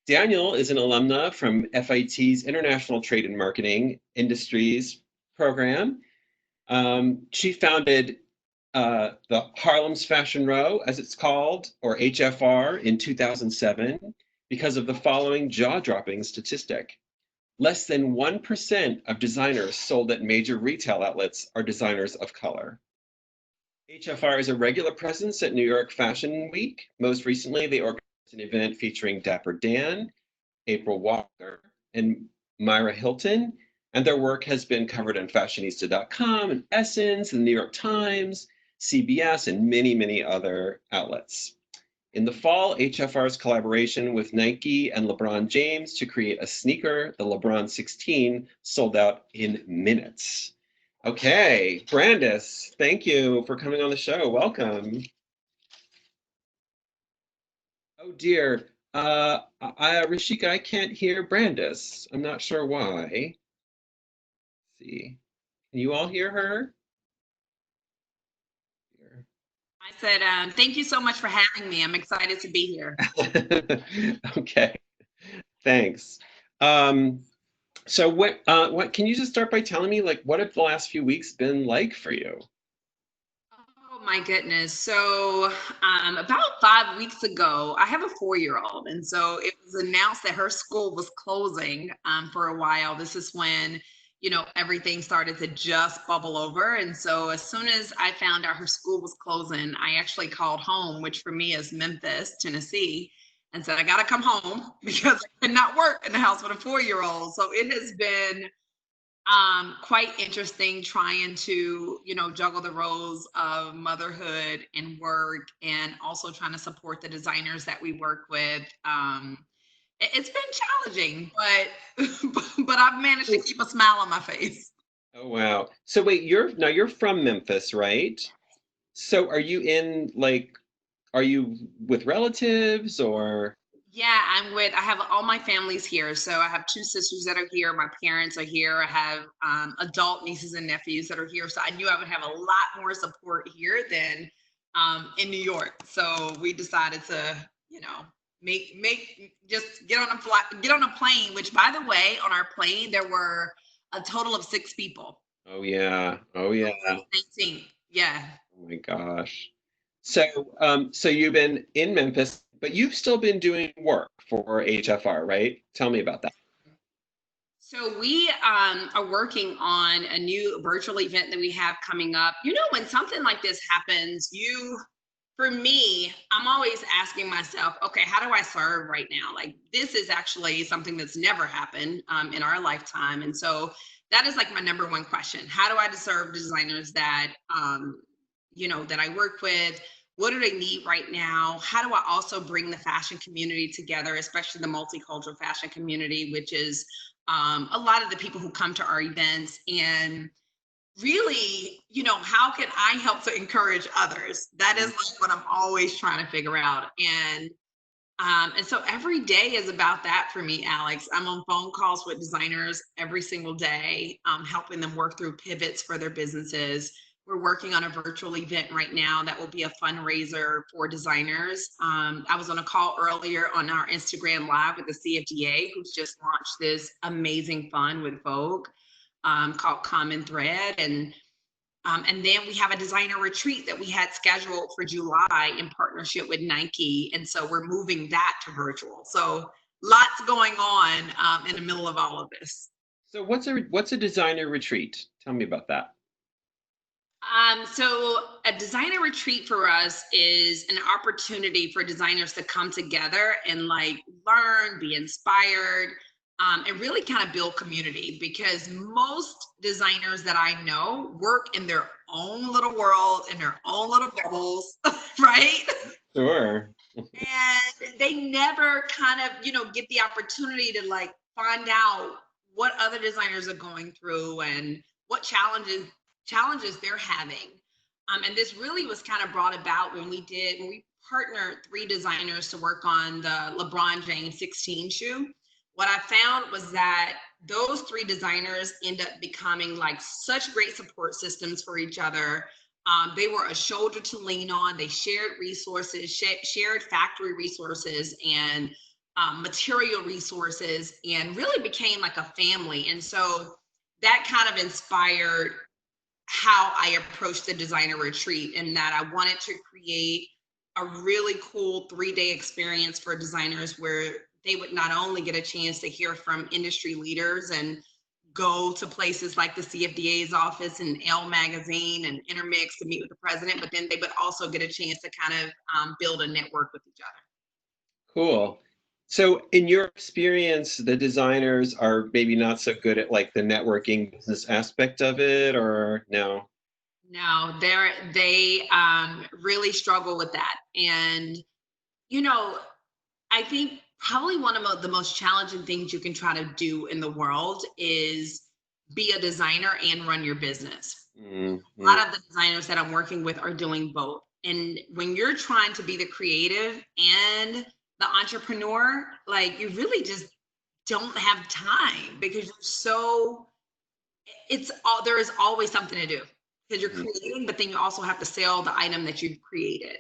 Daniel is an alumna from FIT's International Trade and Marketing Industries program. She founded the Harlem's Fashion Row, as it's called, or HFR, in 2007 because of the following jaw-dropping statistic. Less than 1% of designers sold at major retail outlets are designers of color. HFR is a regular presence at New York Fashion Week. Most recently, they organized an event featuring Dapper Dan, April Walker, and Myra Hilton, and their work has been covered on fashionista.com and Essence, the New York Times, CBS, and many, many other outlets. In the fall, HFR's collaboration with Nike and LeBron James to create a sneaker, the LeBron 16, sold out in minutes. Okay, Brandice, thank you for coming on the show. Welcome. Oh dear, Rishika, I can't hear Brandice. I'm not sure why. Let's see, can you all hear her? I said, thank you so much for having me. I'm excited to be here. Okay, thanks. Um, so what can you just start by telling me, like, what have the last few weeks been like for you? Oh my goodness. So, about 5 weeks ago, I have a 4-year-old. And so it was announced that her school was closing for a while. This is when, everything started to just bubble over. And so as soon as I found out her school was closing, I actually called home, which for me is Memphis, Tennessee, and said, I got to come home because I cannot work in the house with a 4-year-old. So it has been quite interesting trying to juggle the roles of motherhood and work, and also trying to support the designers that we work with. It's been challenging, but I've managed to keep a smile on my face. Oh wow. So wait, you're from Memphis, right? So are you in like are you with relatives or Yeah, I have all my families here. So I have two sisters that are here. My parents are here. I have adult nieces and nephews that are here. So I knew I would have a lot more support here than in New York. So we decided to, make just get on a flight, get on a plane. Which, by the way, on our plane there were a total of 6 people. oh yeah. Oh yeah. 19. Yeah. Oh my gosh. So so you've been in Memphis, but you've still been doing work for HFR, right? Tell me about that. So we are working on a new virtual event that we have coming up. When something like this happens, for me, I'm always asking myself, okay, how do I serve right now? Like, this is actually something that's never happened in our lifetime. And so that is like my number one question. How do I serve designers that I work with? What do they need right now? How do I also bring the fashion community together, especially the multicultural fashion community, which is a lot of the people who come to our events? And really, how can I help to encourage others? That is like what I'm always trying to figure out. And so every day is about that for me, Alex. I'm on phone calls with designers every single day, helping them work through pivots for their businesses. We're working on a virtual event right now that will be a fundraiser for designers. I was on a call earlier on our Instagram Live with the CFDA, who's just launched this amazing fund with Vogue called Common Thread. And then we have a designer retreat that we had scheduled for July in partnership with Nike. And so we're moving that to virtual. So lots going on in the middle of all of this. So what's a designer retreat? Tell me about that. So a designer retreat for us is an opportunity for designers to come together and like learn, be inspired, and really kind of build community, because most designers that I know work in their own little world, in their own little bubbles, right? Sure. And they never kind of, get the opportunity to like find out what other designers are going through and what challenges they're having. And this really was kind of brought about when we partnered 3 designers to work on the LeBron James 16 shoe. What I found was that those 3 designers end up becoming like such great support systems for each other. They were a shoulder to lean on. They shared resources, shared factory resources, and material resources, and really became like a family. And so that kind of inspired how I approached the designer retreat, in that I wanted to create a really cool 3-day experience for designers where they would not only get a chance to hear from industry leaders and go to places like the CFDA's office and Elle Magazine and Intermix to meet with the president, but then they would also get a chance to kind of build a network with each other. Cool. So in your experience, the designers are maybe not so good at like the networking business aspect of it, or no? No, they really struggle with that. And, you know, I think probably one of the most challenging things you can try to do in the world is be a designer and run your business. A Mm-hmm. lot of the designers that I'm working with are doing both. And when you're trying to be the creative and the entrepreneur, like, you really just don't have time, because you're so, it's all, there is always something to do, because you're creating, but then you also have to sell the item that you've created.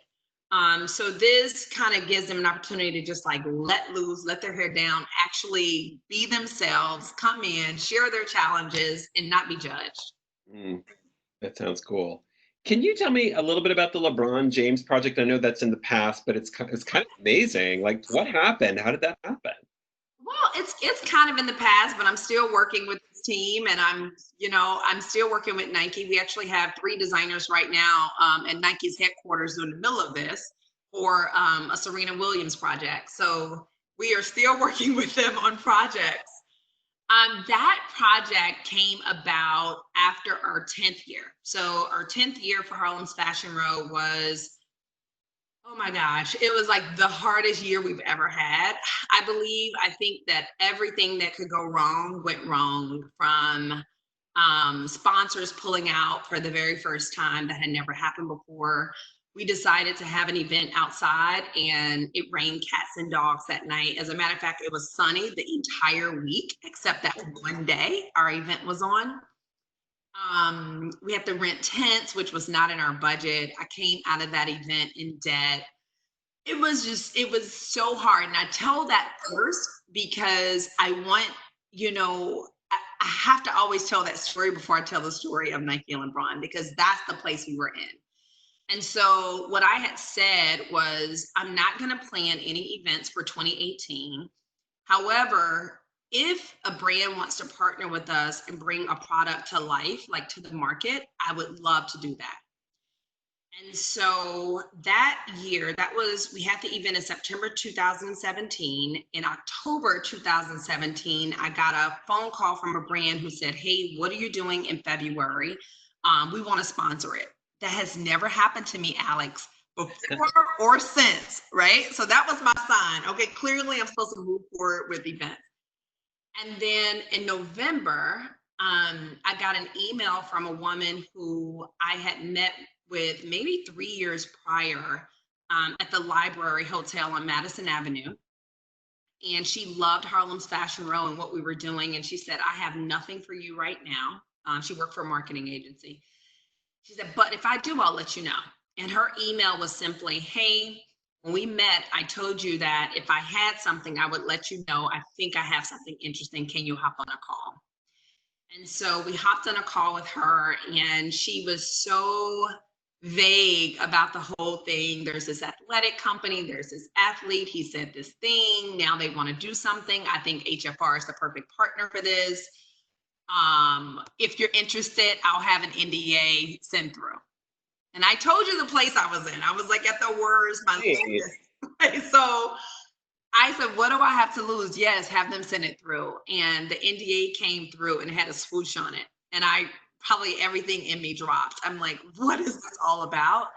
So this kind of gives them an opportunity to just like let loose, let their hair down, actually be themselves, come in, share their challenges, and not be judged. Mm, that sounds cool. Can you tell me a little bit about the LeBron James project? I know that's in the past, but it's kind of amazing. Like, what happened? How did that happen? Well, it's kind of in the past, but I'm still working with this team, and I'm still working with Nike. We actually have 3 designers right now at Nike's headquarters in the middle of this for a Serena Williams project. So we are still working with them on projects. That project came about after our 10th year. So our 10th year for Harlem's Fashion Row was, oh my gosh, it was like the hardest year we've ever had. I believe, I think that everything that could go wrong went wrong, from sponsors pulling out for the very first time that had never happened before. We decided to have an event outside, and it rained cats and dogs that night. As a matter of fact, it was sunny the entire week except that one day our event was on. We had to rent tents, which was not in our budget. I came out of that event in debt. It was so hard. And I tell that first because I want, I have to always tell that story before I tell the story of Nike and LeBron, because that's the place we were in. And so what I had said was, I'm not going to plan any events for 2018. However, if a brand wants to partner with us and bring a product to life, like to the market, I would love to do that. And so that year, we had the event in September 2017. In October 2017, I got a phone call from a brand who said, "Hey, what are you doing in February? We want to sponsor it." That has never happened to me, Alex, before or since, right? So that was my sign. Okay, clearly I'm supposed to move forward with events. And then in November, I got an email from a woman who I had met with maybe 3 years prior at the Library Hotel on Madison Avenue. And she loved Harlem's Fashion Row and what we were doing. And she said, "I have nothing for you right now." She worked for a marketing agency. She said, "But if I do, I'll let you know." And her email was simply, "Hey, when we met, I told you that if I had something, I would let you know. I think I have something interesting. Can you hop on a call?" And so we hopped on a call with her, and she was so vague about the whole thing. There's this athletic company, there's this athlete, he said this thing, now they want to do something. I think HFR is the perfect partner for this. If you're interested, I'll have an NDA sent through. And I told you the place I was in. I was like at the worst, my so I said, "What do I have to lose?" Yes, have them send it through. And the NDA came through and it had a swoosh on it. And probably everything in me dropped. I'm like, what is this all about?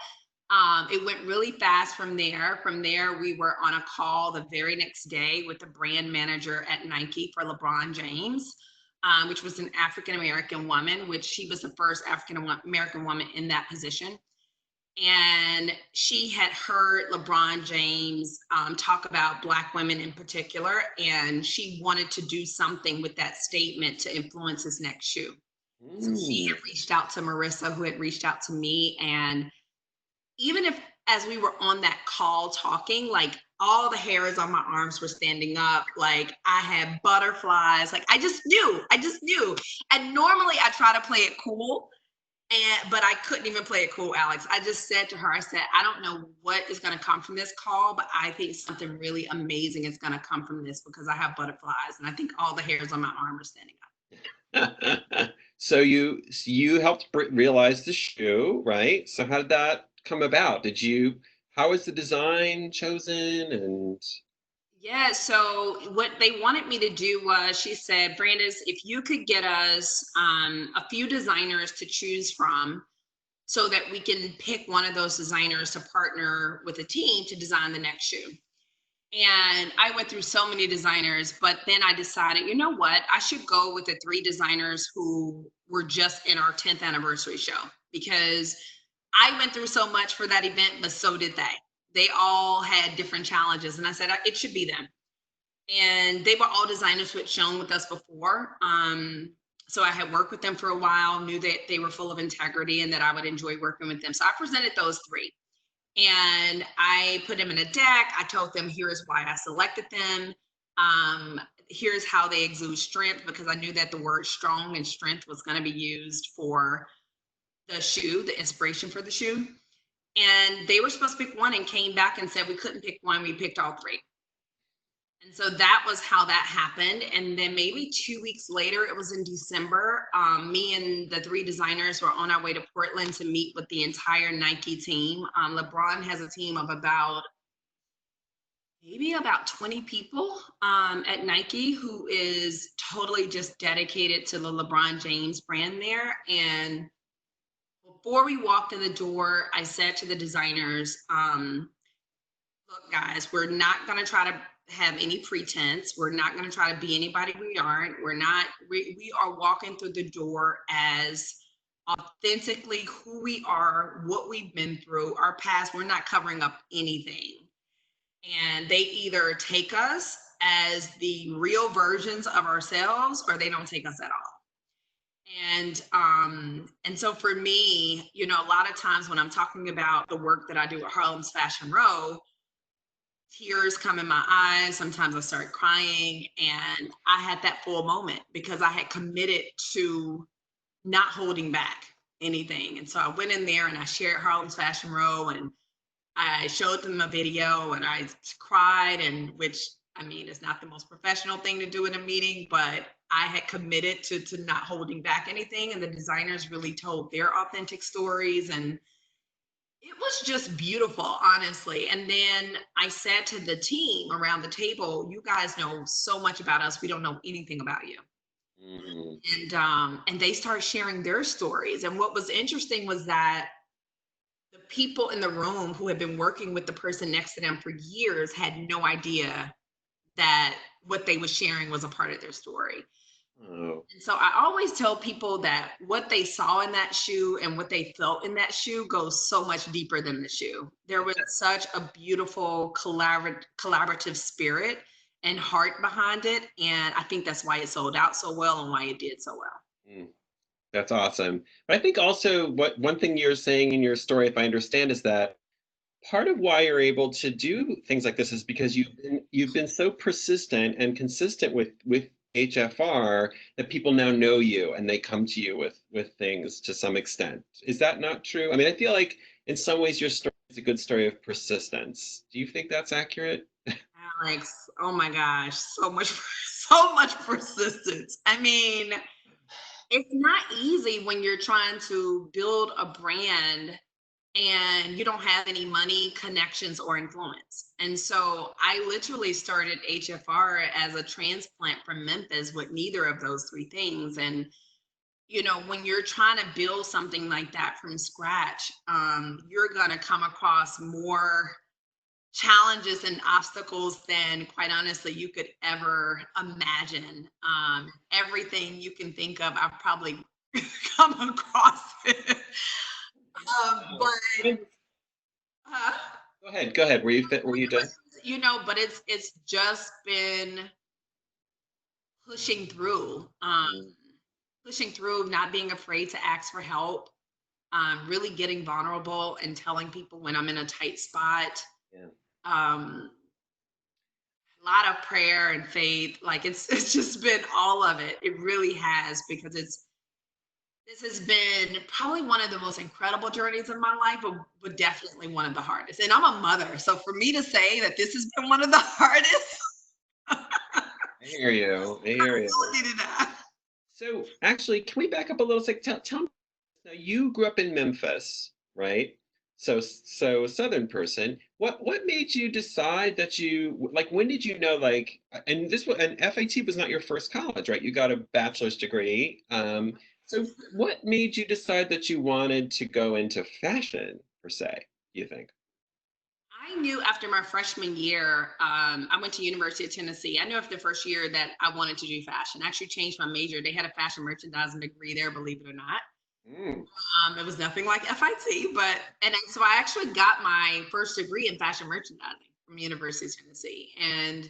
It went really fast from there. From there, we were on a call the very next day with the brand manager at Nike for LeBron James, which was an African-American woman, which she was the first African-American woman in that position. And she had heard LeBron James talk about Black women in particular, and she wanted to do something with that statement to influence his next shoe. So she had reached out to Marissa, who had reached out to me. And even if, as we were on that call talking, like all the hairs on my arms were standing up. Like I had butterflies. Like I just knew. And normally I try to play it cool. But I couldn't even play it cool, Alex. I just said to her, I said, I don't know what is going to come from this call, but I think something really amazing is going to come from this because I have butterflies and I think all the hairs on my arm are standing up. So you helped realize the shoe, right? So how did that come about? How was the design chosen? And Yeah, so what they wanted me to do was, she said, Brandice, if you could get us a few designers to choose from so that we can pick one of those designers to partner with a team to design the next shoe. And I went through so many designers, but then I decided, you know what? I should go with the 3 designers who were just in our 10th anniversary show, because I went through so much for that event, but so did they. They all had different challenges. And I said, it should be them. And they were all designers who had shown with us before. So I had worked with them for a while, knew that they were full of integrity and that I would enjoy working with them. So I presented those 3. And I put them in a deck. I told them, here's why I selected them. Here's how they exude strength, because I knew that the word strong and strength was going to be used for the shoe, the inspiration for the shoe. And they were supposed to pick one and came back and said, we couldn't pick one. We picked all 3. And so that was how that happened. And then maybe 2 weeks later, it was in December, me and the 3 designers were on our way to Portland to meet with the entire Nike team. Lebron has a team of maybe about 20 people at Nike, who is totally just dedicated to the LeBron James brand there. And before we walked in the door, I said to the designers, look, guys, we're not going to try to have any pretense. We're not going to try to be anybody we aren't. We are walking through the door as authentically who we are, what we've been through, our past. We're not covering up anything. And they either take us as the real versions of ourselves, or they don't take us at all. And so for me, you know, a lot of times when I'm talking about the work that I do at Harlem's Fashion Row, tears come in my eyes. Sometimes I start crying, and I had that full moment because I had committed to not holding back anything. And so I went in there and I shared Harlem's Fashion Row, and I showed them a video, and I cried, and which, I mean, it's not the most professional thing to do in a meeting, but I had committed to not holding back anything. And the designers really told their authentic stories, and it was just beautiful, honestly. And then I said to the team around the table, you guys know so much about us. We don't know anything about you. Mm-hmm. And they started sharing their stories. And what was interesting was that the people in the room who had been working with the person next to them for years had no idea that what they were sharing was a part of their story. Oh. And so I always tell people that what they saw in that shoe and what they felt in that shoe goes so much deeper than the shoe. There was such a beautiful collaborative spirit and heart behind it. And I think that's why it sold out so well and why it did so well. Mm, that's awesome. But I think also one thing you're saying in your story, if I understand, is that part of why you're able to do things like this is because you've been so persistent and consistent with HFR that people now know you and they come to you with things to some extent. Is that not true? I mean, I feel like in some ways your story is a good story of persistence. Do you think that's accurate? Alex, oh my gosh, so much persistence. I mean, it's not easy when you're trying to build a brand and you don't have any money, connections, or influence. And so I literally started HFR as a transplant from Memphis with neither of those 3 things. And, you know, when you're trying to build something like that from scratch, you're going to come across more challenges and obstacles than, quite honestly, you could ever imagine. Everything you can think of, I've probably come across it. But go ahead. Were you done? You know, but it's just been pushing through, not being afraid to ask for help, really getting vulnerable and telling people when I'm in a tight spot. Yeah. a lot of prayer and faith. Like it's just been all of it. It really has, because this has been probably one of the most incredible journeys of my life, but definitely one of the hardest. And I'm a mother, so for me to say that this has been one of the hardest, I hear you. I hear you. really did that. So actually, can we back up a little? It's like, tell me, now you grew up in Memphis, right? So Southern person. What made you decide that you like? When did you know like? And this was and FIT was not your first college, right? You got a bachelor's degree. So what made you decide that you wanted to go into fashion per se? Do you think? I knew after my freshman year, I went to University of Tennessee. I knew after the first year that I wanted to do fashion. I actually changed my major. They had a fashion merchandising degree there, believe it or not. Mm. It was nothing like FIT, so I actually got my first degree in fashion merchandising from University of Tennessee, and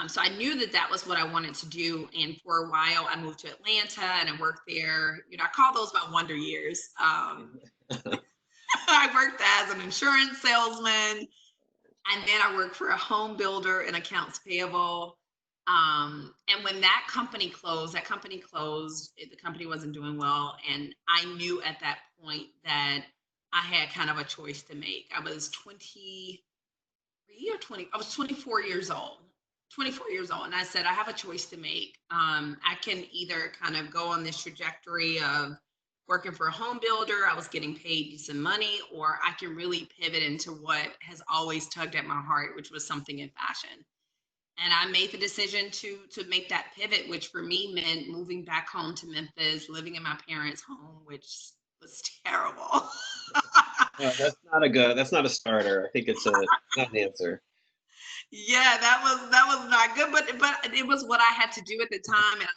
so I knew that that was what I wanted to do. And for a while, I moved to Atlanta and I worked there. You know, I call those my wonder years. I worked as an insurance salesman, and then I worked for a home builder in accounts payable. And when that company closed, the company wasn't doing well. And I knew at that point that I had kind of a choice to make. I was 23 or 20, I was 24 years old. 24 years old. And I said, I have a choice to make. I can either kind of go on this trajectory of working for a home builder, I was getting paid decent money, or I can really pivot into what has always tugged at my heart, which was something in fashion. And I made the decision to make that pivot, which for me meant moving back home to Memphis, living in my parents' home, which was terrible. That's not a starter. I think it's not an answer. Yeah, that was not good, but it was what I had to do at the time, and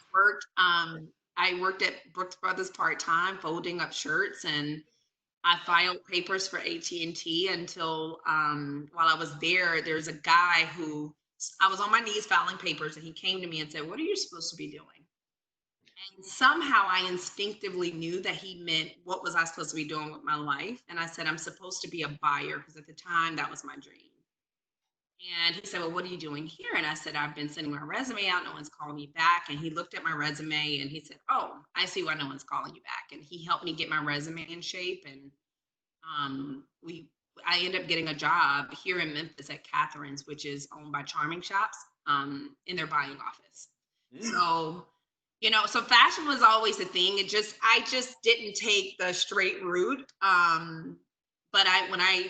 I worked at Brooks Brothers part-time, folding up shirts, and I filed papers for AT&T until while I was there, there's a guy who I was on my knees filing papers, and he came to me and said, "What are you supposed to be doing?" And somehow I instinctively knew that he meant, what was I supposed to be doing with my life? And I said, "I'm supposed to be a buyer," because at the time that was my dream. And he said, "Well, what are you doing here?" And I said, "I've been sending my resume out. No one's calling me back." And he looked at my resume and he said, "Oh, I see why no one's calling you back." And he helped me get my resume in shape. And I ended up getting a job here in Memphis at Catherine's, which is owned by Charming Shops, in their buying office. Mm. So, so fashion was always a thing. I just didn't take the straight route. But I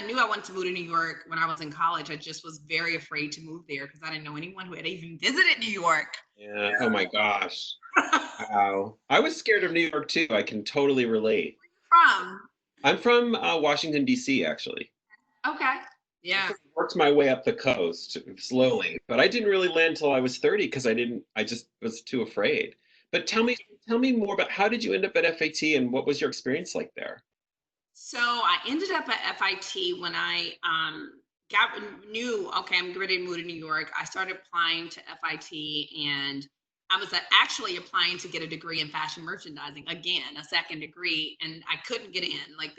knew I wanted to move to New York when I was in college. I just was very afraid to move there because I didn't know anyone who had even visited New York. Yeah. Oh my gosh. Wow. I was scared of New York too. I can totally relate. From I'm from Washington, D.C., actually. Okay, I yeah. sort of worked my way up the coast slowly, but I didn't really land until I was 30 because I just was too afraid. But tell me more about how did you end up at FAT and what was your experience like there? So I ended up at FIT when I got knew, okay, I'm ready to move to New York. I started applying to FIT, and I was actually applying to get a degree in fashion merchandising, again, a second degree, and I couldn't get in. Like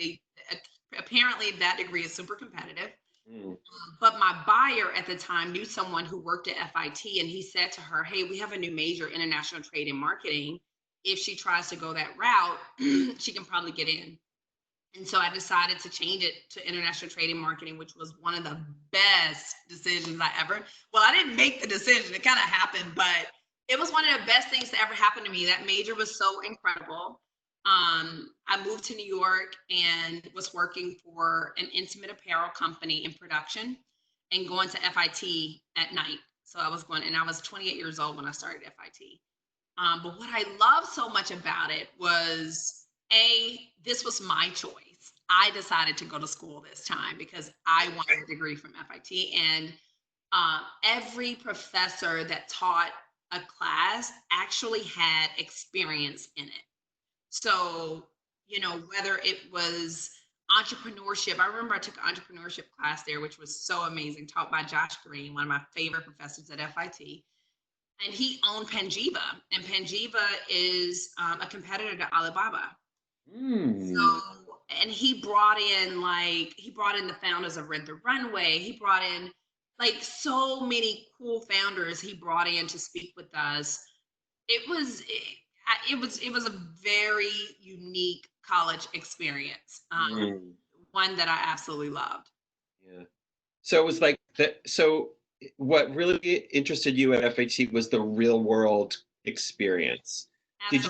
apparently that degree is super competitive. Mm. But my buyer at the time knew someone who worked at FIT, and he said to her, "Hey, we have a new major, international trade and marketing. If she tries to go that route, she can probably get in." And so I decided to change it to international trade and marketing, which was one of the best decisions I ever. Well, I didn't make the decision, it kind of happened, but it was one of the best things to ever happen to me. That major was so incredible. I moved to New York and was working for an intimate apparel company in production and going to FIT at night. So I was going, and I was 28 years old when I started FIT. But what I loved so much about it was, this was my choice. I decided to go to school this time because I wanted a degree from FIT. And every professor that taught a class actually had experience in it. So, whether it was entrepreneurship, I remember I took an entrepreneurship class there, which was so amazing, taught by Josh Green, one of my favorite professors at FIT. And he owned Panjiva, and Panjiva is a competitor to Alibaba. Mm. So, and he brought in the founders of Rent the Runway. He brought in like so many cool founders he brought in to speak with us. It was a very unique college experience, Mm, one that I absolutely loved. yeah. So it was like that. So what really interested you at FHT was the real world experience. Did you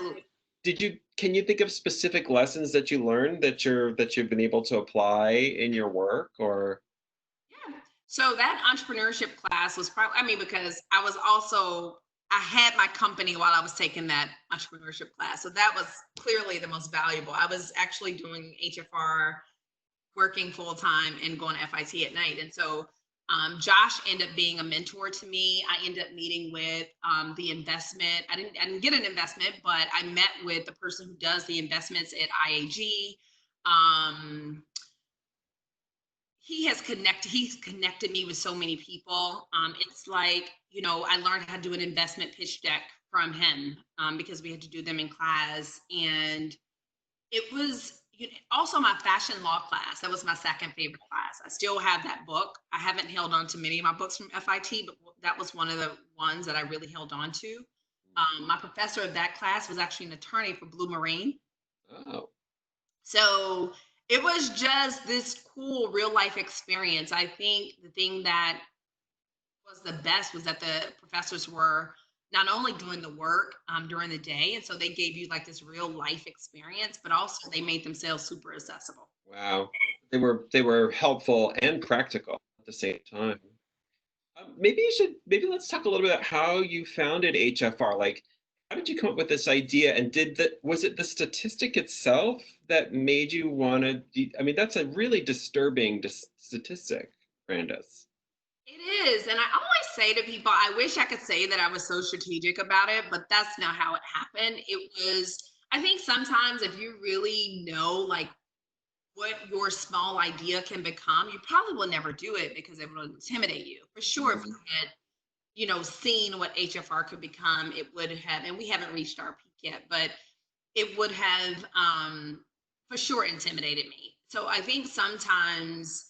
Absolutely. can you think of specific lessons that you learned that you've been able to apply in your work or Yeah. So that entrepreneurship class was probably, I mean, because I had my company while I was taking that entrepreneurship class. So that was clearly the most valuable. I was actually doing HFR, working full time and going to FIT at night. And so Josh ended up being a mentor to me. I ended up meeting with the investment. I didn't get an investment, but I met with the person who does the investments at IAG. Um, he's connected me with so many people. It's like, I learned how to do an investment pitch deck from him, because we had to do them in class. And it was also my fashion law class. That was my second favorite class. I still have that book. I haven't held on to many of my books from FIT, but that was one of the ones that I really held on to. My professor of that class was actually an attorney for Blue Marine. oh, So it was just this cool real life experience. I think the thing that was the best was that the professors were not only doing the work during the day, and so they gave you like this real life experience, but also they made themselves super accessible. wow. They were helpful and practical at the same time. Maybe let's talk a little bit about how you founded HFR. Like, how did you come up with this idea? And was it the statistic itself that made you want to? I mean, that's a really disturbing statistic, Brandice. It is. And I always say to people, I wish I could say that I was so strategic about it, but that's not how it happened. I think sometimes if you really know like what your small idea can become, you probably will never do it because it will intimidate you. For sure, if Mhm. you had, seen what HFR could become, it would have, and we haven't reached our peak yet, but it would have for sure intimidated me. So I think sometimes,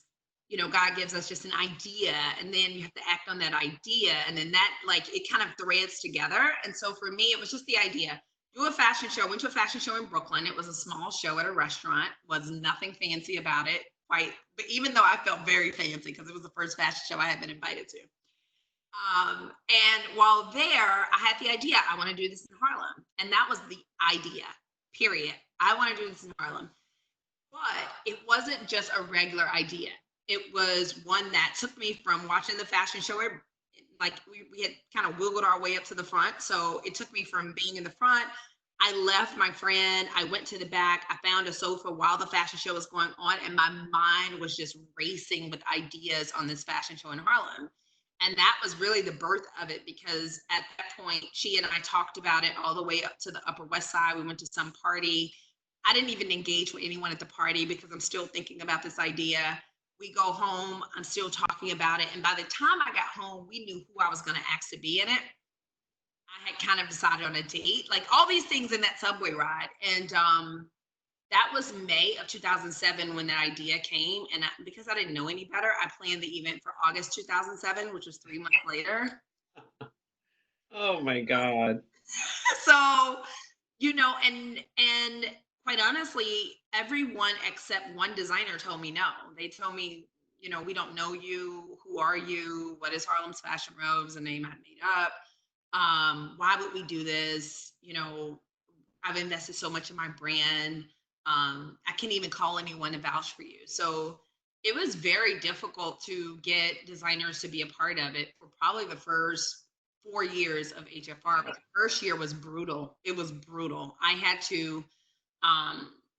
God gives us just an idea and then you have to act on that idea. And then that, like, it kind of threads together. And so for me, it was just the idea. Do a fashion show. Went to a fashion show in Brooklyn. It was a small show at a restaurant. Was nothing fancy about it. Quite, but even though I felt very fancy because it was the first fashion show I had been invited to. And while there, I had the idea, I want to do this in Harlem. And that was the idea, period. I want to do this in Harlem. But it wasn't just a regular idea. It was one that took me from watching the fashion show, like we had kind of wiggled our way up to the front. So it took me from being in the front. I left my friend. I went to the back. I found a sofa while the fashion show was going on. And my mind was just racing with ideas on this fashion show in Harlem. And that was really the birth of it because at that point, she and I talked about it all the way up to the Upper West Side. We went to some party. I didn't even engage with anyone at the party because I'm still thinking about this idea. We go home, I'm still talking about it. And by the time I got home, we knew who I was going to ask to be in it. I had kind of decided on a date, like all these things in that subway ride. And that was May of 2007 when that idea came. And because I didn't know any better, I planned the event for August 2007, which was 3 months later. Oh my God. So, and quite honestly, everyone except one designer told me no. They told me, we don't know you. Who are you? What is Harlem's Fashion Robes? A name I made up. Why would we do this? I've invested so much in my brand. I can't even call anyone to vouch for you. So it was very difficult to get designers to be a part of it for probably the first 4 years of HFR. But the first year was brutal. It was brutal. I had to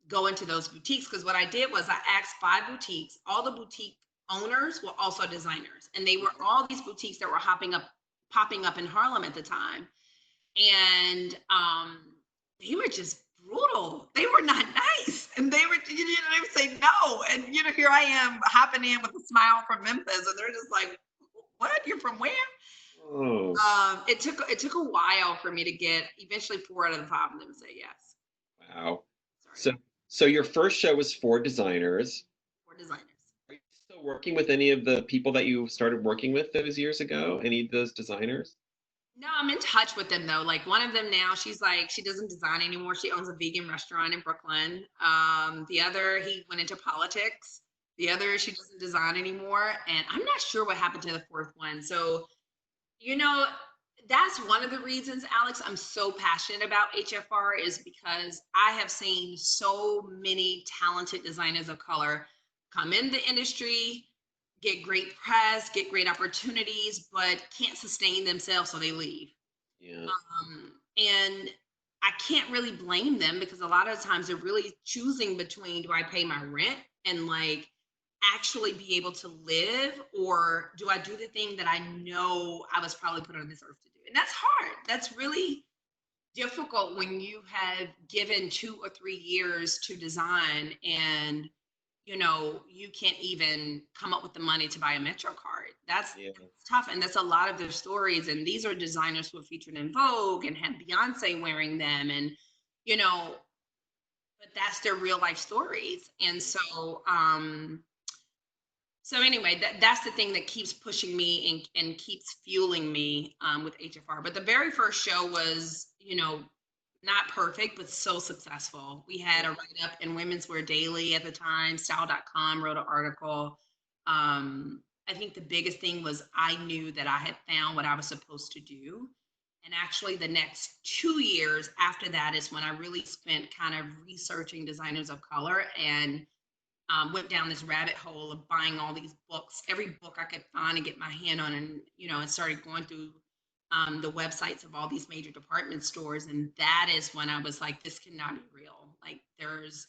go into those boutiques because what I did was I asked 5 boutiques. All the boutique owners were also designers, and they were all these boutiques that were popping up in Harlem at the time. And they were just brutal. They were not nice. And they would say no. And here I am hopping in with a smile from Memphis. And they're just like, what? You're from where? Oh, It took a while for me to get eventually 4 out of the 5 of them to say yes. wow. Sorry. So so your first show was for designers. For designers. Are you still working with any of the people that you started working with those years ago? Any of those designers? No, I'm in touch with them though. Like one of them now, she's like, she doesn't design anymore. She owns a vegan restaurant in Brooklyn. The other, he went into politics. The other, she doesn't design anymore. And I'm not sure what happened to the fourth one. So, you know, that's one of the reasons, Alex, I'm so passionate about HFR is because I have seen so many talented designers of color come in the industry, get great press, get great opportunities, but can't sustain themselves, so they leave. Yeah. And I can't really blame them because a lot of times they're really choosing between do I pay my rent and like actually be able to live, or do I do the thing that I know I was probably put on this earth to do? And that's hard. That's really difficult when you have given 2 or 3 years to design and you can't even come up with the money to buy a Metro card. Yeah. That's tough. And that's a lot of their stories. And these are designers who are featured in Vogue and had Beyonce wearing them. And, you know, but that's their real life stories. And so anyway, that's the thing that keeps pushing me and keeps fueling me with HFR. But the very first show was, not perfect, but so successful. We had a write-up in Women's Wear Daily at the time. Style.com wrote an article. I think the biggest thing was I knew that I had found what I was supposed to do. And actually the next 2 years after that is when I really spent kind of researching designers of color and went down this rabbit hole of buying all these books, every book I could find and get my hand on, and started going through the websites of all these major department stores. And that is when I was like, this cannot be real. Like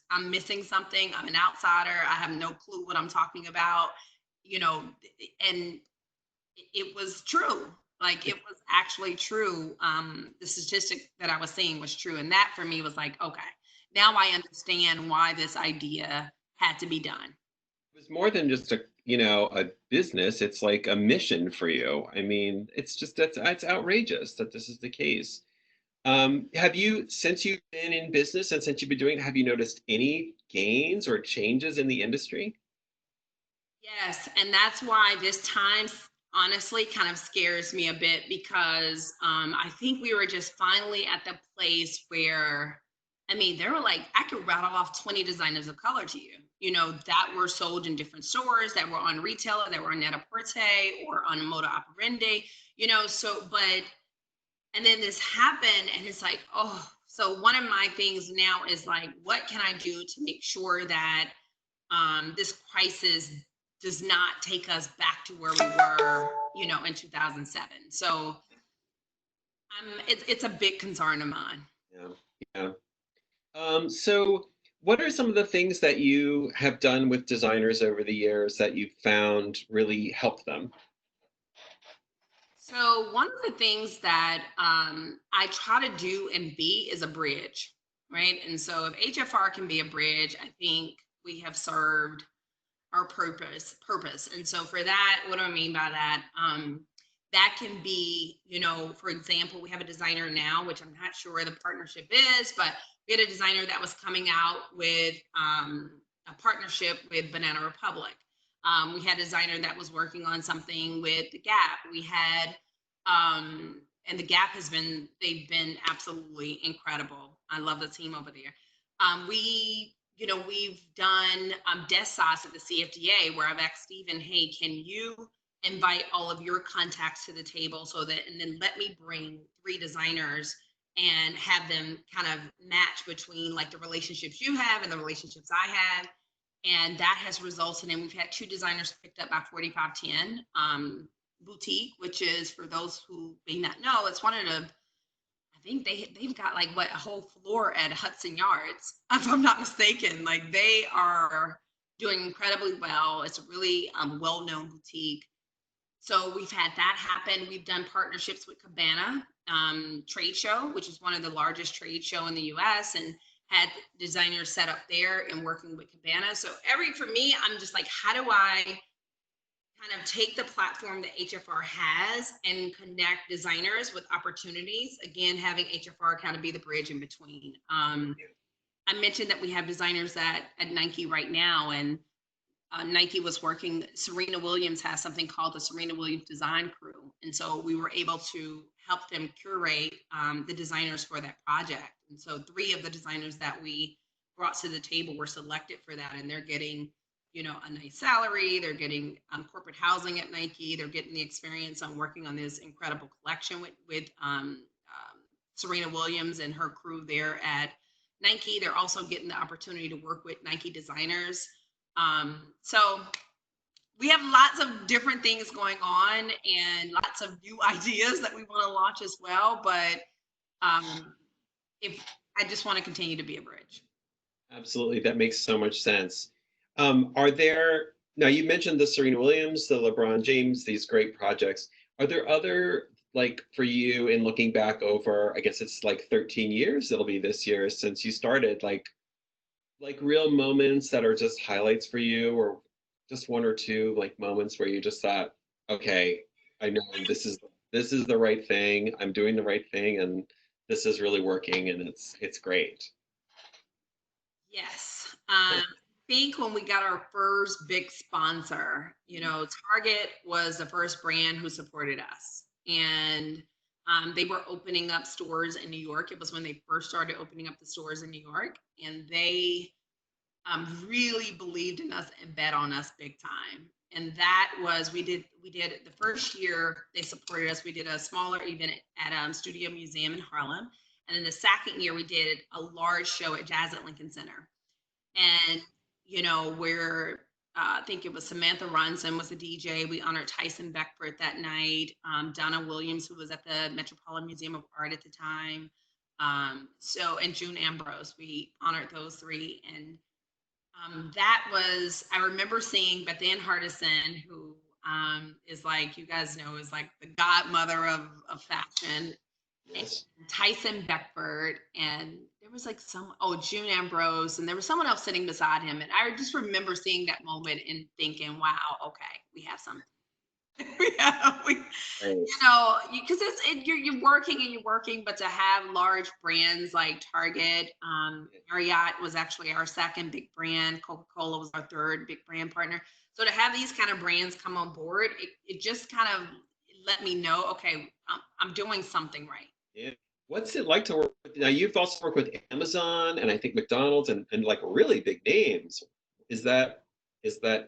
I'm missing something. I'm an outsider. I have no clue what I'm talking about, and it was true. Like it was actually true. The statistic that I was seeing was true. And that for me was like, okay, now I understand why this idea had to be done. It was more than just a business. It's like a mission for you. I mean, it's outrageous that this is the case. Have you, since you've been in business and since you've been doing it, have you noticed any gains or changes in the industry? Yes, and that's why this time honestly kind of scares me a bit because I think we were just finally at the place where, I mean, there were like, I could rattle off 20 designers of color to you, that were sold in different stores, that were on retailer, that were on Net-a-Porter or on Moda Operandi, and then this happened and it's like, oh, so one of my things now is like, what can I do to make sure that this crisis does not take us back to where we were, in 2007. So it's a big concern of mine. Yeah. Yeah. So what are some of the things that you have done with designers over the years that you've found really help them? So one of the things that I try to do and be is a bridge, right? And so if HFR can be a bridge, I think we have served our purpose. And so for that, what do I mean by that? That can be, for example, we have a designer now, which I'm not sure where the partnership is, but we had a designer that was coming out with a partnership with Banana Republic. We had a designer that was working on something with the Gap. We had, and the Gap they've been absolutely incredible. I love the team over there. We've done desk sauce at the CFDA where I've asked Stephen, hey, can you invite all of your contacts to the table and then let me bring 3 designers and have them kind of match between like the relationships you have and the relationships I have. And that has resulted in, we've had 2 designers picked up by 4510 Boutique, which is, for those who may not know, it's one of the, I think they've got like a whole floor at Hudson Yards, if I'm not mistaken. Like they are doing incredibly well. It's a really well-known boutique. So we've had that happen. We've done partnerships with Cabana Trade Show, which is one of the largest trade show in the US, and had designers set up there and working with Cabana. So for me, I'm just like, how do I kind of take the platform that HFR has and connect designers with opportunities? Again, having HFR kind of be the bridge in between. I mentioned that we have designers at Nike right now, and Nike was working, Serena Williams has something called the Serena Williams Design Crew. And so we were able to help them curate the designers for that project. And so 3 of the designers that we brought to the table were selected for that. And they're getting, a nice salary. They're getting corporate housing at Nike. They're getting the experience on working on this incredible collection with Serena Williams and her crew there at Nike. They're also getting the opportunity to work with Nike designers. So we have lots of different things going on and lots of new ideas that we want to launch as well. But if I just want to continue to be a bridge. Absolutely, that makes so much sense. Are there, now you mentioned the Serena Williams, the LeBron James, these great projects. Are there other, like for you in looking back over, I guess it's like 13 years, it'll be this year since you started, like real moments that are just highlights for you, or just 1 or 2 like moments where you just thought, okay, I know this is the right thing, I'm doing the right thing, and this is really working, and it's great. Yes. I think when we got our first big sponsor, Target was the first brand who supported us. And they were opening up stores in New York. It was when they first started opening up the stores in New York. And they really believed in us and bet on us big time. And that was, we did the first year they supported us. We did a smaller event at Studio Museum in Harlem. And then the second year we did a large show at Jazz at Lincoln Center. And, where I think it was Samantha Ronson was the DJ. We honored Tyson Beckford that night. Donna Williams, who was at the Metropolitan Museum of Art at the time. And June Ambrose, we honored those 3. And that was, I remember seeing Beth Ann Hardison, who is like, you guys know, is like the godmother of fashion. Yes. And Tyson Beckford, and there was like June Ambrose, and there was someone else sitting beside him. And I just remember seeing that moment and thinking, wow, okay, we have something. Because you're working and you're working, but to have large brands like Target, Marriott was actually our second big brand. Coca-Cola was our third big brand partner. So to have these kind of brands come on board, it just kind of let me know, okay, I'm doing something right. Yeah. What's it like to work with, now you've also worked with Amazon and I think McDonald's and like really big names. Is that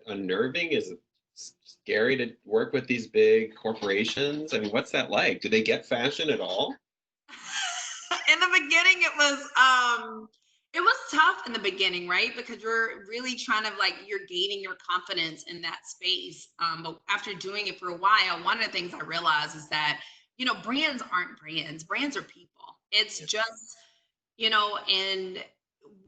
unnerving? Is it scary to work with these big corporations? I mean, what's that like? Do they get fashion at all? In the beginning, it was tough in the beginning, right? Because you're really trying to you're gaining your confidence in that space. But after doing it for a while, one of the things I realized is that, brands aren't brands. Brands are people. It's just, and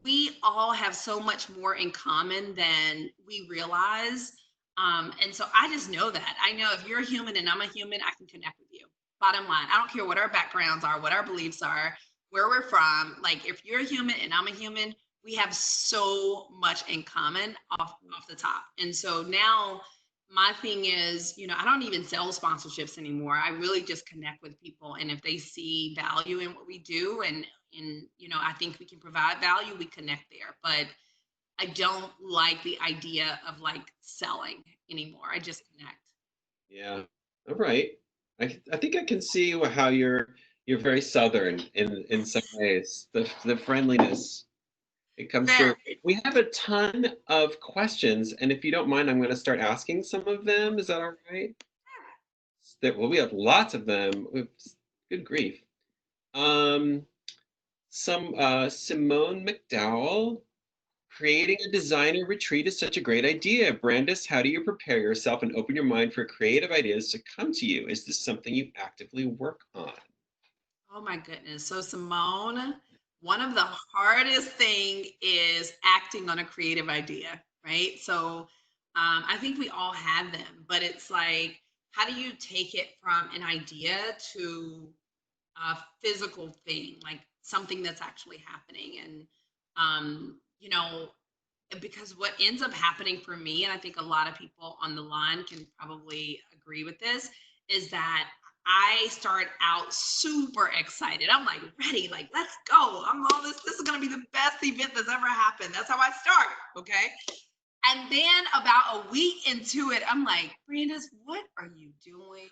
we all have so much more in common than we realize. And so I just know that. I know if you're a human and I'm a human, I can connect with you. Bottom line, I don't care what our backgrounds are, what our beliefs are, where we're from. Like if you're a human and I'm a human, we have so much in common off the top. And so now my thing is, I don't even sell sponsorships anymore. I really just connect with people. And if they see value in what we do and I think we can provide value, we connect there. But I don't like the idea of selling anymore. I just connect. Yeah. All right. I think I can see how you're very Southern in some ways. The friendliness, it comes through. We have a ton of questions, and if you don't mind, I'm going to start asking some of them. Is that all right? Well, we have lots of them. Good grief. Simone McDowell. Creating a designer retreat is such a great idea. Brandice, how do you prepare yourself and open your mind for creative ideas to come to you? Is this something you actively work on? Oh my goodness. So Simone, one of the hardest thing is acting on a creative idea, right? So I think we all have them, but it's like, how do you take it from an idea to a physical thing, like something that's actually happening? And because what ends up happening for me, and I think a lot of people on the line can probably agree with this, is that I start out super excited. I'm like ready, like let's go. I'm all this. This is gonna be the best event that's ever happened. That's how I start. Okay. And then about a week into it, I'm like, Brandice, what are you doing?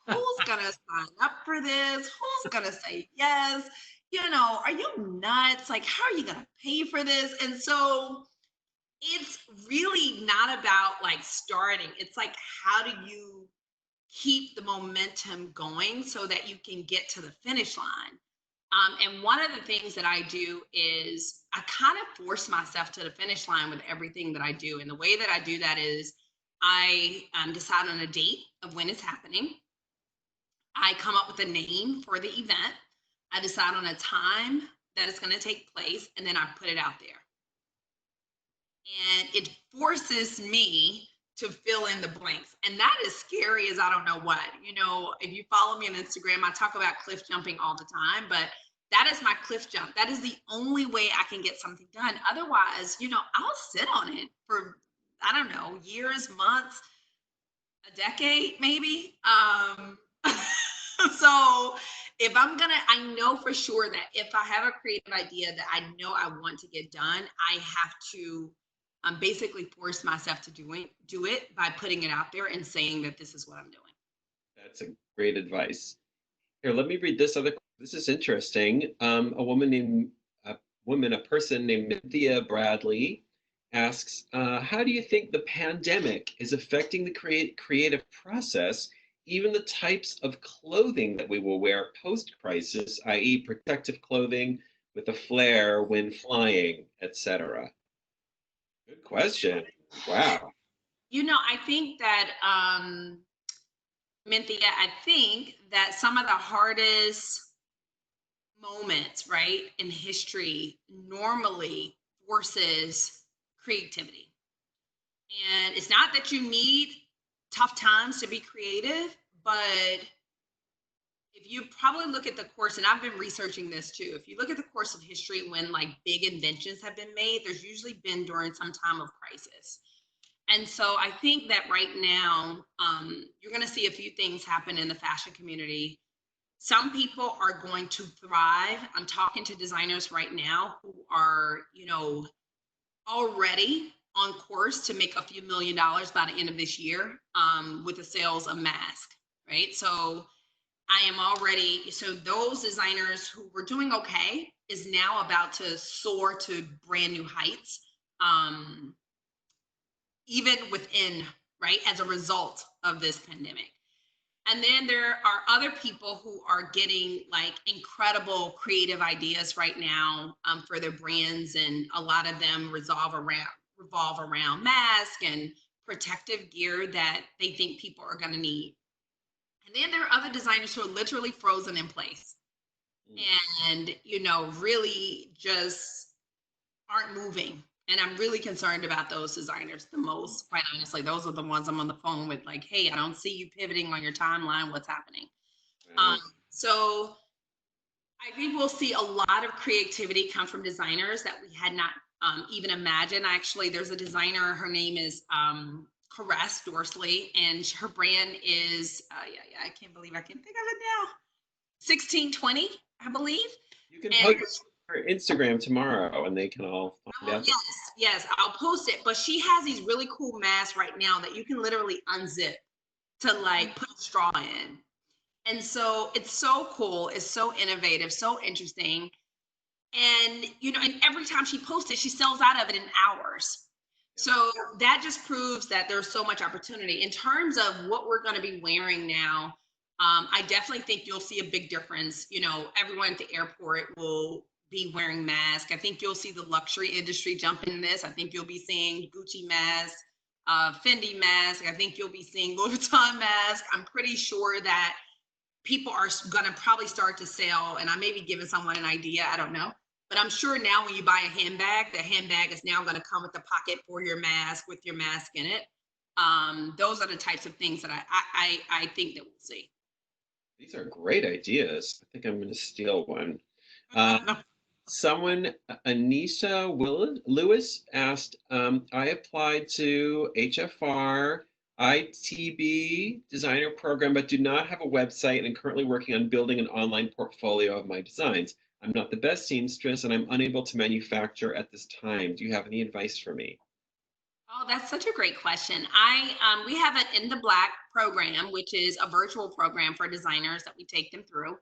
Who's gonna sign up for this? Who's gonna say yes? You know, are you nuts? Like, how are you gonna pay for this? And so it's really not about like starting. It's like, how do you keep the momentum going so that you can get to the finish line? And one of the things that I do is I kind of force myself to the finish line with everything that I do. And the way that I do that is I decide on a date of when it's happening. I come up with a name for the event. I decide on a time that it's going to take place, and then I put it out there. And it forces me to fill in the blanks. And that is scary as I don't know what. You know, if you follow me on Instagram, I talk about cliff jumping all the time, but that is my cliff jump. That is the only way I can get something done. Otherwise, you know, I'll sit on it for, I don't know, years, months, a decade, maybe. So if I'm gonna, I know for sure that if I have a creative idea that I know I want to get done, I have to basically force myself to do it by putting it out there and saying that this is what I'm doing. That's a great advice. Here, let me read this other. This is interesting. A person named Cynthia Bradley asks, how do you think the pandemic is affecting the creative process, even the types of clothing that we will wear post-crisis, i.e. protective clothing with a flare when flying, etc.? Good question. Wow. You know, I think that Minthia, I think that some of the hardest moments, right, in history normally forces creativity. And it's not that you need tough times to be creative, but if you probably look at the course, and I've been researching this too, if you look at the course of history when like big inventions have been made, there's usually been during some time of crisis. And so I think that right now, you're going to see a few things happen in the fashion community. Some people are going to thrive. I'm talking to designers right now who are, you know, already on course to make a few $1,000,000 by the end of this year with the sales of masks, right? So I am already, so those designers who were doing okay is now about to soar to brand new heights, even within, right, as a result of this pandemic. And then there are other people who are getting like incredible creative ideas right now for their brands, and a lot of them revolve around masks and protective gear that they think people are going to need. And then there are other designers who are literally frozen in place, and you know, really just aren't moving. And I'm really concerned about those designers the most, quite honestly. Those are the ones I'm on the phone with, like, hey, I don't see you pivoting on your timeline. What's happening? So I think we'll see a lot of creativity come from designers that we had not even imagined. Actually, there's a designer, her name is Caress Dorsley, and her brand is, I can't believe I can think of it now, 1620, I believe. You can post her Instagram tomorrow and they can all find out. Yes, I'll post it. But she has these really cool masks right now that you can literally unzip to like put a straw in. And so it's so cool, it's so innovative, so interesting. And you know, and every time she posts it, she sells out of it in hours. So that just proves that there's so much opportunity. In terms of what we're going to be wearing now, I definitely think you'll see a big difference. You know, everyone at the airport will be wearing masks. I think you'll see the luxury industry jump in this. I think you'll be seeing Gucci masks, Fendi masks. I think you'll be seeing Louis Vuitton masks. I'm pretty sure that people are going to probably start to sell, and I may be giving someone an idea, I don't know. But I'm sure now when you buy a handbag, the handbag is now going to come with a pocket for your mask with your mask in it. Those are the types of things that I think that we'll see. These are great ideas. I think I'm going to steal one. Someone, Anisha Lewis asked, I applied to HFR ITB designer program, but do not have a website and currently working on building an online portfolio of my designs. I'm not the best seamstress and I'm unable to manufacture at this time. Do you have any advice for me? Oh, that's such a great question. We have an In the Black program, which is a virtual program for designers that we take them through.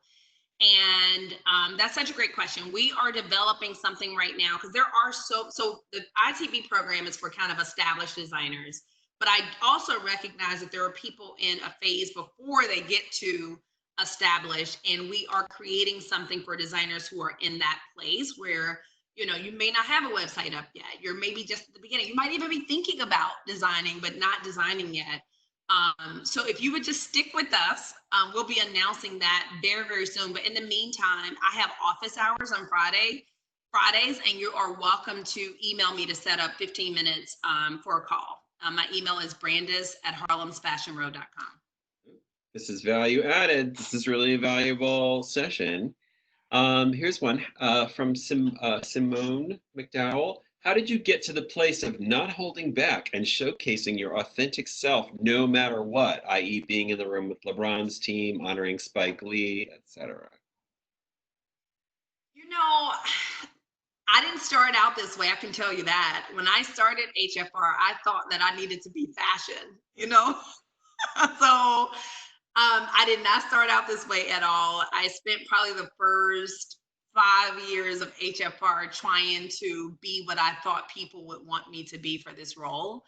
And that's such a great question. We are developing something right now because there are so the ITB program is for kind of established designers, but I also recognize that there are people in a phase before they get to establish, and we are creating something for designers who are in that place where you may not have a website up yet. You're maybe just at the beginning. You might even be thinking about designing, but not designing yet. So if you would just stick with us, we'll be announcing that very, very soon. But in the meantime, I have office hours on Fridays, and you are welcome to email me to set up 15 minutes for a call. My email is brandice@harlemsfashionrow.com. This is value added. This is really a valuable session. Here's one from Simone McDowell. How did you get to the place of not holding back and showcasing your authentic self no matter what, i.e. being in the room with LeBron's team, honoring Spike Lee, etc.? I didn't start out this way. I can tell you that. When I started HFR, I thought that I needed to be fashion. So I did not start out this way at all. I spent probably the first 5 years of HFR trying to be what I thought people would want me to be for this role.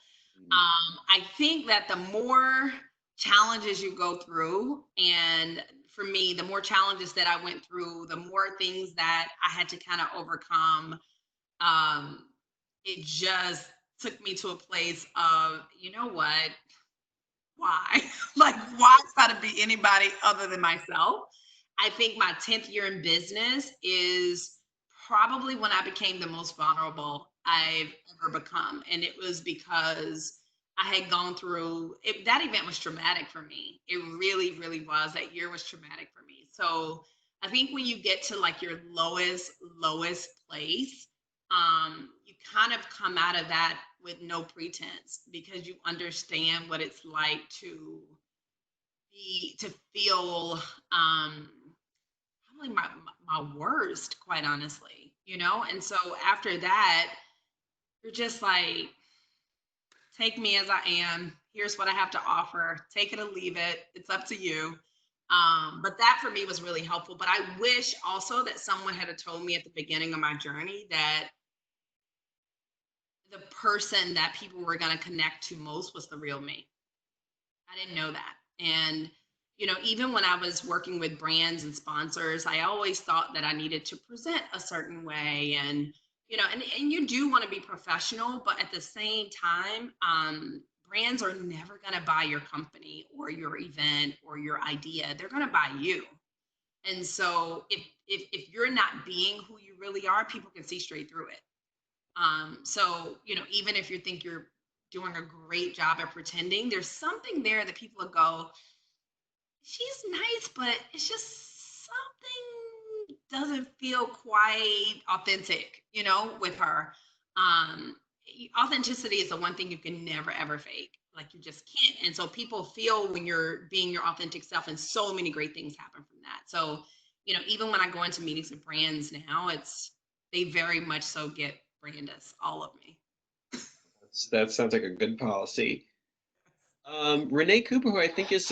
I think that the more challenges you go through, and for me, the more challenges that I went through, the more things that I had to kind of overcome. It just took me to a place of, you know what? Why? Like, why try to be anybody other than myself? I think my 10th year in business is probably when I became the most vulnerable I've ever become. And it was because I had gone through it. That event was traumatic for me. It really, really was. That year was traumatic for me. So I think when you get to like your lowest place, you kind of come out of that with no pretense because you understand what it's like to feel probably my worst, quite honestly. And so after that, you're just like, take me as I am. Here's what I have to offer. Take it or leave it. It's up to you. But that for me was really helpful. But I wish also that someone had told me at the beginning of my journey that the person that people were going to connect to most was the real me. I didn't know that. And, even when I was working with brands and sponsors, I always thought that I needed to present a certain way. And, and you do want to be professional, but at the same time, brands are never going to buy your company or your event or your idea. They're going to buy you. And so if you're not being who you really are, people can see straight through it. So, even if you think you're doing a great job at pretending, there's something there that people will go, she's nice, but it's just something doesn't feel quite authentic, with her. Authenticity is the one thing you can never, ever fake. Like you just can't. And so people feel when you're being your authentic self, and so many great things happen from that. So, even when I go into meetings with brands now, they very much so get Brandice, all of me. That sounds like a good policy. Renee Cooper, who I think it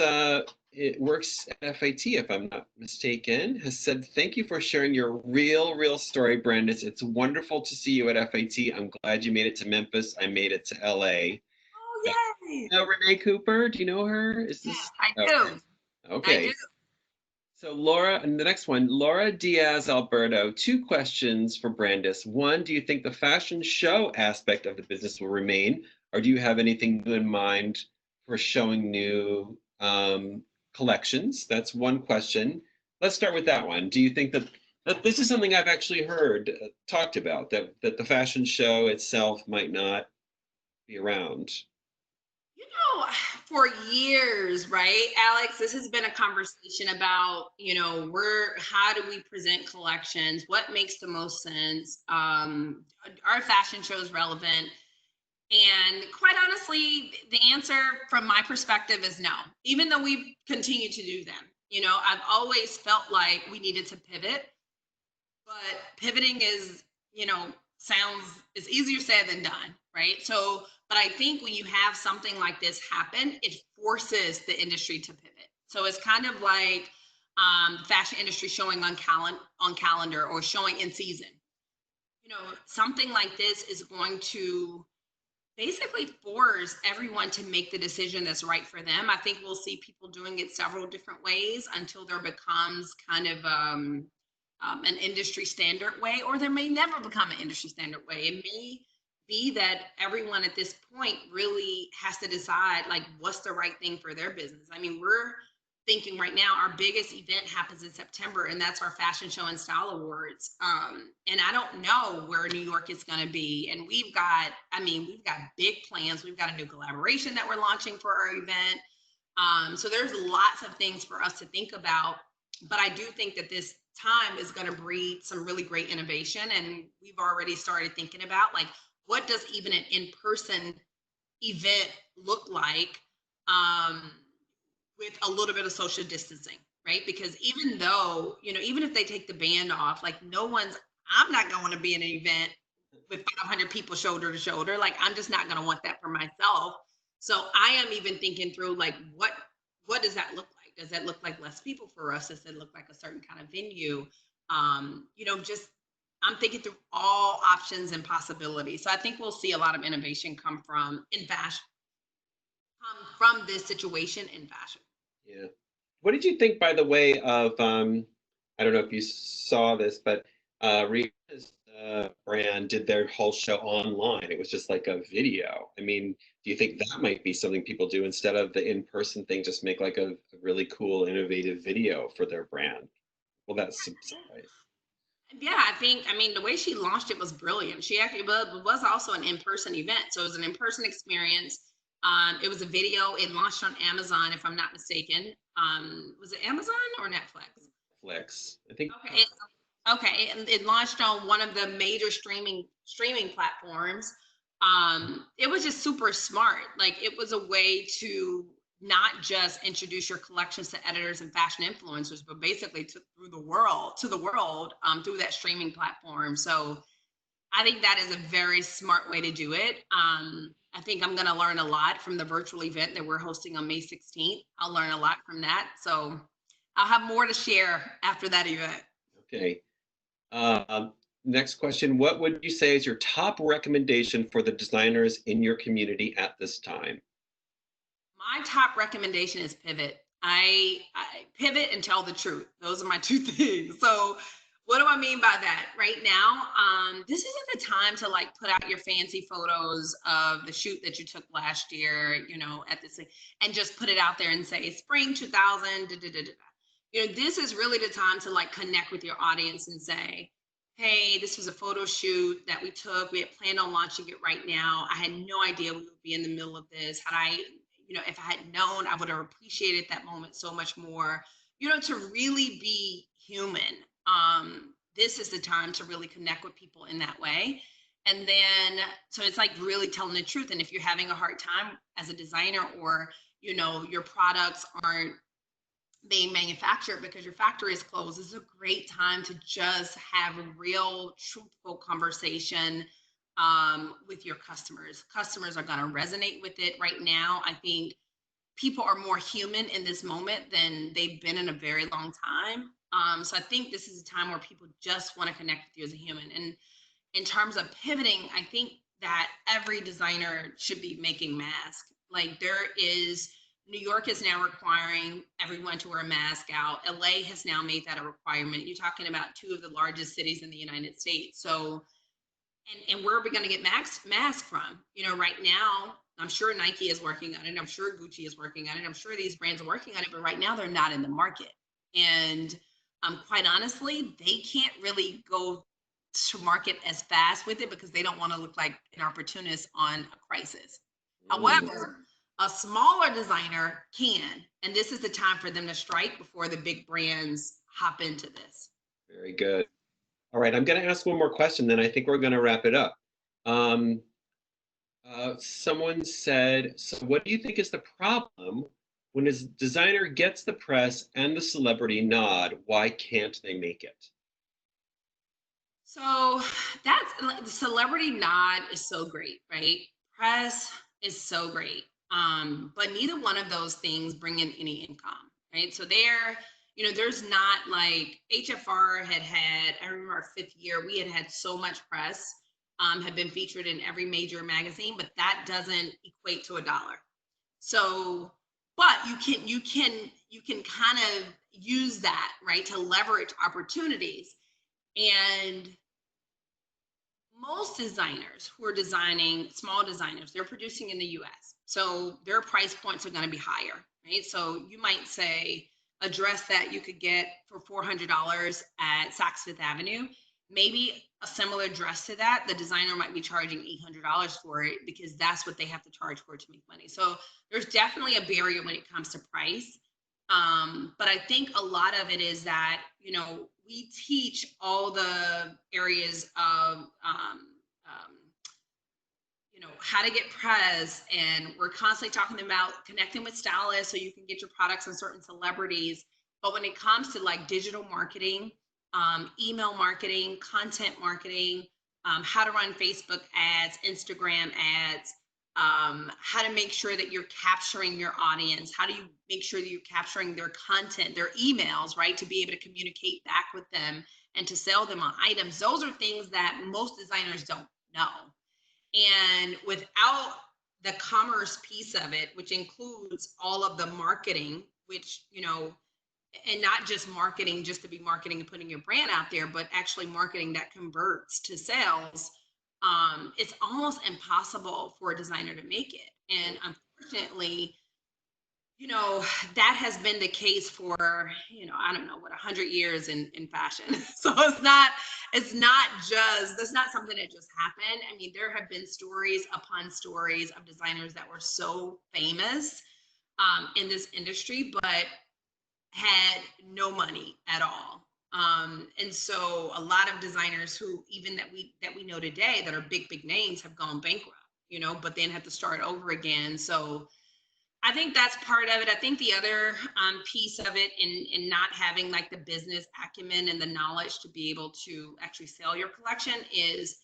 works at FHT, if I'm not mistaken, has said, thank you for sharing your real story, Brandice. It's wonderful to see you at FHT. I'm glad you made it to Memphis. I made it to LA. Oh, yay. Renee Cooper, do you know her? Is this? Yes, I do. Okay. I do. So Laura, and the next one, Laura Diaz Alberto, 2 questions for Brandice. One, do you think the fashion show aspect of the business will remain, or do you have anything new in mind for showing new collections? That's one question. Let's start with that one. Do you think that this is something I've actually heard talked about, that the fashion show itself might not be around? For years, right, Alex, this has been a conversation about, how do we present collections? What makes the most sense? Are fashion shows relevant? And quite honestly, the answer from my perspective is no, even though we continue to do them. I've always felt like we needed to pivot, but pivoting is easier said than done, right? So, but I think when you have something like this happen, it forces the industry to pivot. So it's kind of like fashion industry showing on calendar or showing in season. You know, something like this is going to basically force everyone to make the decision that's right for them. I think we'll see people doing it several different ways until there becomes kind of an industry standard way, or there may never become an industry standard way. It may be that everyone at this point really has to decide like what's the right thing for their business. I mean, we're thinking right now our biggest event happens in September, and that's our Fashion Show and Style Awards. And I don't know where New York is going to be. And we've got big plans. We've got a new collaboration that we're launching for our event. So there's lots of things for us to think about. But I do think that this time is going to breed some really great innovation. And we've already started thinking about like, what does even an in-person event look like? With a little bit of social distancing, right? Because even though, you know, even if they take the band off, like I'm not going to be in an event with 500 people shoulder to shoulder. Like, I'm just not going to want that for myself. So I am even thinking through like, what does that look like? Does that look like less people for us? Does it look like a certain kind of venue? You know, just, I'm thinking through all options and possibilities. So I think we'll see a lot of innovation come from this situation in fashion. Yeah. What did you think, by the way, of I don't know if you saw this, but Rihanna's brand did their whole show online. It was just like a video. I mean, do you think that might be something people do instead of the in-person thing, just make like a really cool, innovative video for their brand? Well, that's subside. Yeah, I mean, the way she launched it was brilliant. She actually was also an in-person event. So it was an in-person experience. It was a video. It launched on Amazon, if I'm not mistaken. Was it Amazon or Netflix? Netflix, I think. Okay. Okay. It launched on one of the major streaming platforms. It was just super smart. Like, it was a way to not just introduce your collections to editors and fashion influencers, but basically through the world through that streaming platform. So I think that is a very smart way to do it. I think I'm going to learn a lot from the virtual event that we're hosting on May 16th. I'll learn a lot from that. So I'll have more to share after that event. Okay. Next question. What would you say is your top recommendation for the designers in your community at this time? My top recommendation is pivot. I pivot and tell the truth. Those are my two things. So what do I mean by that? Right now, this isn't the time to like put out your fancy photos of the shoot that you took last year, you know, at this thing, and just put it out there and say spring 2000. Da, da, da, da. You know, this is really the time to like connect with your audience and say, hey, this was a photo shoot that we took. We had planned on launching it right now. I had no idea we would be in the middle of this. If I had known, I would have appreciated that moment so much more, you know, to really be human. This is the time to really connect with people in that way. And then, so it's like really telling the truth. And if you're having a hard time as a designer, or, you know, your products aren't being manufactured because your factory is closed, it's a great time to just have a real, truthful conversation with your customers. Customers are going to resonate with it right now. I think people are more human in this moment than they've been in a very long time. So I think this is a time where people just want to connect with you as a human. And in terms of pivoting, I think that every designer should be making masks. Like, New York is now requiring everyone to wear a mask out. LA has now made that a requirement. You're talking about two of the largest cities in the United States. So, and where are we going to get masks from? You know, right now, I'm sure Nike is working on it. I'm sure Gucci is working on it. I'm sure these brands are working on it, but right now they're not in the market. And quite honestly, they can't really go to market as fast with it because they don't want to look like an opportunist on a crisis. However, a smaller designer can, and this is the time for them to strike before the big brands hop into this. Very good. All right, I'm going to ask one more question, then I think we're going to wrap it up. Someone said, so what do you think is the problem when a designer gets the press and the celebrity nod? Why can't they make it? So that's like the celebrity nod is so great, right? Press is so great. But neither one of those things bring in any income, right? So there's not like HFR I remember our 5th year, we had so much press, had been featured in every major magazine, but that doesn't equate to a dollar. So, but you can kind of use that, right, to leverage opportunities. And most designers who are designing, small designers, they're producing in the US. So their price points are going to be higher, right? So you might say a dress that you could get for $400 at Saks Fifth Avenue, maybe a similar dress to that, the designer might be charging $800 for it because that's what they have to charge for it to make money. So there's definitely a barrier when it comes to price. But I think a lot of it is that, we teach all the areas of, how to get press, and we're constantly talking about connecting with stylists so you can get your products on certain celebrities. But when it comes to like digital marketing, email marketing, content marketing, how to run Facebook ads, Instagram ads, how to make sure that you're capturing your audience, how do you make sure that you're capturing their content, their emails, right, to be able to communicate back with them and to sell them on items. Those are things that most designers don't know. And without the commerce piece of it, which includes all of the marketing, which, and not just marketing just to be marketing and putting your brand out there, but actually marketing that converts to sales, it's almost impossible for a designer to make it. And unfortunately, that has been the case for, I don't know what, 100 years in fashion. So that's not something that just happened. I mean, there have been stories upon stories of designers that were so famous in this industry, but had no money at all. And so a lot of designers who even that we know today that are big names have gone bankrupt, but then had to start over again. So I think that's part of it. I think the other piece of it in not having like the business acumen and the knowledge to be able to actually sell your collection is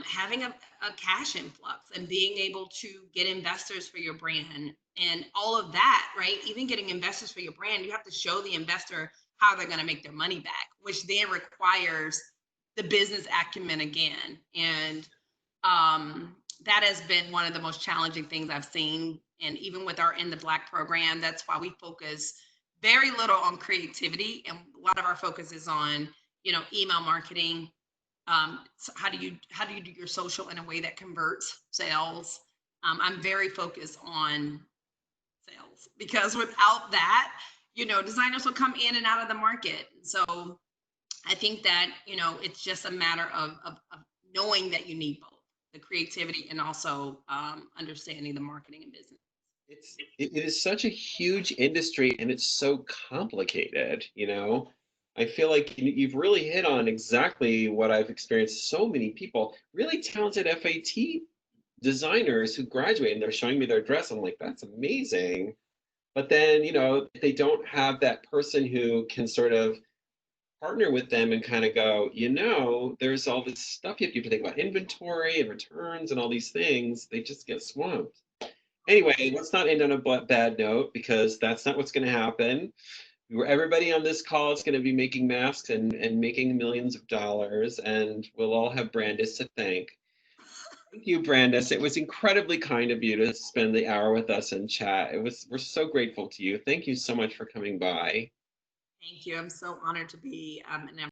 having a cash influx and being able to get investors for your brand and all of that, right? Even getting investors for your brand, you have to show the investor how they're going to make their money back, which then requires the business acumen again. And that has been one of the most challenging things I've seen. And even with our In the Black program, that's why we focus very little on creativity. And a lot of our focus is on, email marketing. So how do you do your social in a way that converts sales? I'm very focused on sales because without that, designers will come in and out of the market. So I think that, it's just a matter of knowing that you need both the creativity and also understanding the marketing and business. It is such a huge industry and it's so complicated, I feel like you've really hit on exactly what I've experienced. So many people, really talented FAT designers who graduate and they're showing me their dress. I'm like, that's amazing. But then, they don't have that person who can sort of partner with them and kind of go, there's all this stuff you have to think about inventory and returns and all these things. They just get swamped. Anyway, let's not end on a bad note because that's not what's going to happen. Everybody on this call is going to be making masks and making millions of dollars, and we'll all have Brandice to thank. Thank you, Brandice. It was incredibly kind of you to spend the hour with us and chat. We're so grateful to you. Thank you so much for coming by. Thank you. I'm so honored to be an